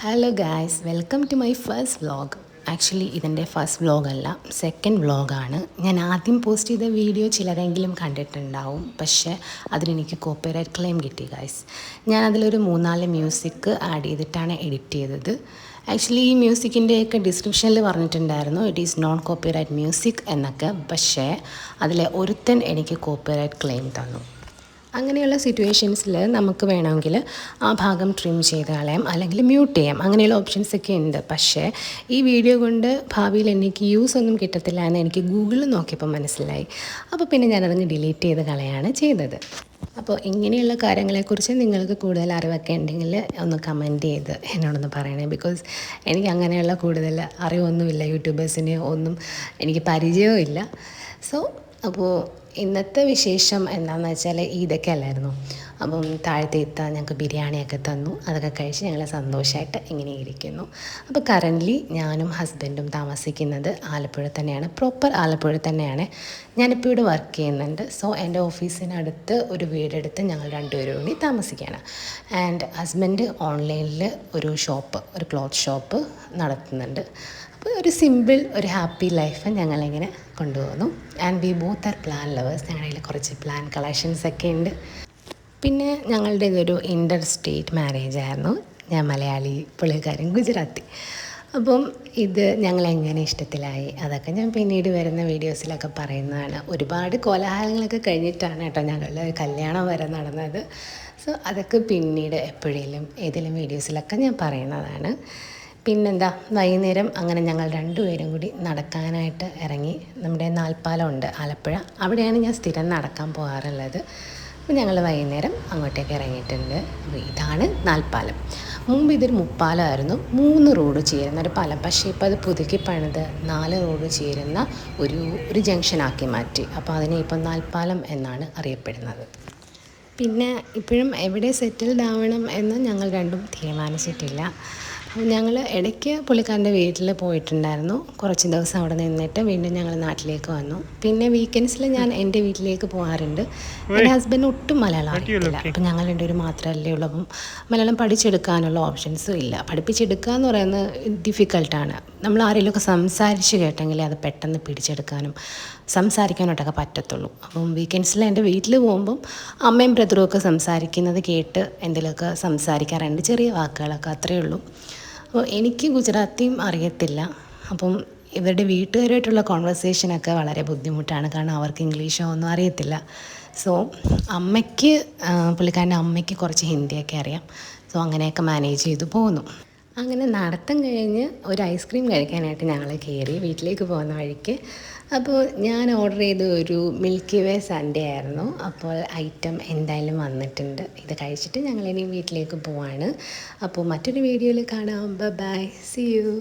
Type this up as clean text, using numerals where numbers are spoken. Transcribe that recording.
Hello guys, welcome to my first vlog. Actually ഇതെൻ്റെ first വ്ളോഗല്ല, second വ്ളോഗാണ്. ഞാൻ ആദ്യം പോസ്റ്റ് ചെയ്ത വീഡിയോ ചിലരെങ്കിലും കണ്ടിട്ടുണ്ടാവും, പക്ഷേ അതിനെനിക്ക് കോപ്പിറൈറ്റ് ക്ലെയിം കിട്ടി ഗായ്സ്. ഞാൻ അതിലൊരു 3-4 മ്യൂസിക് ആഡ് ചെയ്തിട്ടാണ് എഡിറ്റ് ചെയ്തത്. ആക്ച്വലി ഈ മ്യൂസിക്കിൻ്റെയൊക്കെ ഡിസ്ക്രിപ്ഷനിൽ പറഞ്ഞിട്ടുണ്ടായിരുന്നു it is known copyright music എന്നൊക്കെ, പക്ഷേ അതിലെ ഒരുത്തൻ എനിക്ക് കോപ്പിറൈറ്റ് ക്ലെയിം തന്നു. അങ്ങനെയുള്ള സിറ്റുവേഷൻസിൽ നമുക്ക് വേണമെങ്കിൽ ആ ഭാഗം ട്രിം ചെയ്ത് കളയാം, അല്ലെങ്കിൽ മ്യൂട്ട് ചെയ്യാം. അങ്ങനെയുള്ള ഓപ്ഷൻസൊക്കെ ഉണ്ട്. പക്ഷേ ഈ വീഡിയോ കൊണ്ട് ഭാവിയിൽ എനിക്ക് യൂസ് ഒന്നും കിട്ടത്തില്ല എന്ന് എനിക്ക് ഗൂഗിളിൽ നോക്കിയപ്പോൾ മനസ്സിലായി. അപ്പോൾ പിന്നെ ഞാനതങ്ങ് ഡിലീറ്റ് ചെയ്ത് കളയാണ് ചെയ്തത്. അപ്പോൾ ഇങ്ങനെയുള്ള കാര്യങ്ങളെക്കുറിച്ച് നിങ്ങൾക്ക് കൂടുതൽ അറിവൊക്കെ ഉണ്ടെങ്കിൽ ഒന്ന് കമൻറ്റ് ചെയ്ത് എന്നോടൊന്ന് പറയണേ. ബിക്കോസ് എനിക്ക് അങ്ങനെയുള്ള കൂടുതൽ അറിവൊന്നുമില്ല, യൂട്യൂബേഴ്സിനെ ഒന്നും എനിക്ക് പരിചയവും ഇല്ല. അപ്പോൾ ഇന്നത്തെ വിശേഷം എന്താണെന്ന് വെച്ചാൽ ഇതൊക്കെ അല്ലായിരുന്നു. അപ്പം താഴത്തെ ഇത്ത ഞങ്ങൾക്ക് ബിരിയാണിയൊക്കെ തന്നു. അതൊക്കെ കഴിച്ച് ഞങ്ങൾ സന്തോഷമായിട്ട് ഇങ്ങനെ ഇരിക്കുന്നു. അപ്പോൾ കറൻ്റ്ലി ഞാനും ഹസ്ബൻഡും താമസിക്കുന്നത് ആലപ്പുഴ തന്നെയാണ്, പ്രോപ്പർ ആലപ്പുഴ തന്നെയാണ്. ഞാനിപ്പോൾ ഇവിടെ വർക്ക് ചെയ്യുന്നുണ്ട്. എൻ്റെ ഓഫീസിനടുത്ത് ഒരു വീടെടുത്ത് ഞങ്ങൾ രണ്ടുപേരും കൂടി താമസിക്കുകയാണ്. ആൻഡ് ഹസ്ബൻഡ് ഓൺലൈനിൽ ഒരു ക്ലോത്ത് ഷോപ്പ് നടത്തുന്നുണ്ട്. അപ്പോൾ ഒരു സിമ്പിൾ ഒരു ഹാപ്പി ലൈഫ് ഞങ്ങളിങ്ങനെ കൊണ്ടുപോകുന്നു. And we both are plan lovers. ഞങ്ങളുടെ കയ്യിൽ കുറച്ച് പ്ലാൻ കളക്ഷൻസൊക്കെ ഉണ്ട്. പിന്നെ ഞങ്ങളുടെ ഇതൊരു ഇൻ്റർ സ്റ്റേറ്റ് മാരേജ് ആയിരുന്നു. ഞാൻ മലയാളി, പുള്ളിക്കാരൻ ഗുജറാത്തി. അപ്പം ഇത് ഞങ്ങളെങ്ങനെ ഇഷ്ടത്തിലായി അതൊക്കെ ഞാൻ പിന്നീട് വരുന്ന വീഡിയോസിലൊക്കെ പറയുന്നതാണ്. ഒരുപാട് കോലാഹലങ്ങളൊക്കെ കഴിഞ്ഞിട്ടാണ് കേട്ടോ ഞങ്ങളുടെ കല്യാണം വരെ നടന്നത്. അതൊക്കെ പിന്നീട് എപ്പോഴേലും ഏതെങ്കിലും വീഡിയോസിലൊക്കെ ഞാൻ പറയുന്നതാണ്. പിന്നെന്താ, വൈകുന്നേരം അങ്ങനെ ഞങ്ങൾ രണ്ടുപേരും കൂടി നടക്കാനായിട്ട് ഇറങ്ങി. നമ്മുടെ നാൽപ്പാലമുണ്ട് ആലപ്പുഴ, അവിടെയാണ് ഞാൻ സ്ഥിരം നടക്കാൻ പോകാറുള്ളത്. അപ്പോൾ ഞങ്ങൾ വൈകുന്നേരം അങ്ങോട്ടേക്ക് ഇറങ്ങിയിട്ടുണ്ട്. അപ്പോൾ ഇതാണ് നാൽപ്പാലം. മുമ്പ് ഇതൊരു മുപ്പാലമായിരുന്നു, 3 റോഡ് ചേരുന്ന ഒരു പാലം. പക്ഷേ ഇപ്പോൾ അത് പുതുക്കി പണിത് 4 റോഡ് ചേരുന്ന ഒരു ജംഗ്ഷനാക്കി മാറ്റി. അപ്പോൾ അതിനെ ഇപ്പോൾ നാൽപ്പാലം എന്നാണ് അറിയപ്പെടുന്നത്. പിന്നെ ഇപ്പോഴും എവിടെ സെറ്റിൽഡ് ആവണം എന്ന് ഞങ്ങൾ രണ്ടും തീരുമാനിച്ചിട്ടില്ല. ഞങ്ങൾ ഇടയ്ക്ക് പുള്ളിക്കാരൻ്റെ വീട്ടിൽ പോയിട്ടുണ്ടായിരുന്നു. കുറച്ച് ദിവസം അവിടെ നിന്നിട്ട് വീണ്ടും ഞങ്ങൾ നാട്ടിലേക്ക് വന്നു. പിന്നെ വീക്കെൻഡ്സിൽ ഞാൻ എൻ്റെ വീട്ടിലേക്ക് പോകാറുണ്ട്. എൻ്റെ ഹസ്ബൻഡ് ഒട്ടും മലയാളം അറിയത്തില്ല. അപ്പം ഞങ്ങൾ രണ്ടുപേരും മാത്രമല്ലേ ഉള്ളൂ. അപ്പം മലയാളം പഠിച്ചെടുക്കാനുള്ള ഓപ്ഷൻസും ഇല്ല. പഠിപ്പിച്ചെടുക്കുക എന്ന് പറയുന്നത് ഡിഫിക്കൽട്ടാണ്. നമ്മൾ ആരെങ്കിലുമൊക്കെ സംസാരിച്ച് കേട്ടെങ്കിൽ അത് പെട്ടെന്ന് പിടിച്ചെടുക്കാനും സംസാരിക്കാനായിട്ടൊക്കെ പറ്റത്തുള്ളൂ. അപ്പം വീക്കെൻഡ്സിൽ എൻ്റെ വീട്ടിൽ പോകുമ്പം അമ്മയും ബ്രദറും ഒക്കെ സംസാരിക്കുന്നത് കേട്ട് എന്തെങ്കിലുമൊക്കെ സംസാരിക്കാറുണ്ട്, ചെറിയ വാക്കുകളൊക്കെ, അത്രയേ ഉള്ളൂ. അപ്പോൾ എനിക്ക് ഗുജറാത്തിയും അറിയത്തില്ല. അപ്പം ഇവരുടെ വീട്ടുകാരുമായിട്ടുള്ള കോൺവെർസേഷനൊക്കെ വളരെ ബുദ്ധിമുട്ടാണ്, കാരണം അവർക്ക് ഇംഗ്ലീഷോ ഒന്നും അറിയത്തില്ല. പുള്ളിക്കാരൻ്റെ അമ്മയ്ക്ക് കുറച്ച് ഹിന്ദിയൊക്കെ അറിയാം. അങ്ങനെയൊക്കെ മാനേജ് ചെയ്തു പോകുന്നു. അങ്ങനെ നടത്തം കഴിഞ്ഞ് ഒരു ഐസ്ക്രീം കഴിക്കാനായിട്ട് ഞങ്ങൾ കയറി വീട്ടിലേക്ക് പോകുന്ന വഴിക്ക്. അപ്പോൾ ഞാൻ ഓർഡർ ചെയ്ത ഒരു മിൽക്കി വേ സൺഡേ ആയിരുന്നു. അപ്പോൾ ഐറ്റം എന്തായാലും വന്നിട്ടുണ്ട്. ഇത് കഴിച്ചിട്ട് ഞങ്ങളിനി വീട്ടിലേക്ക് പോവാണ്. അപ്പോൾ മറ്റൊരു വീഡിയോയിൽ കാണാം. Bye, see U.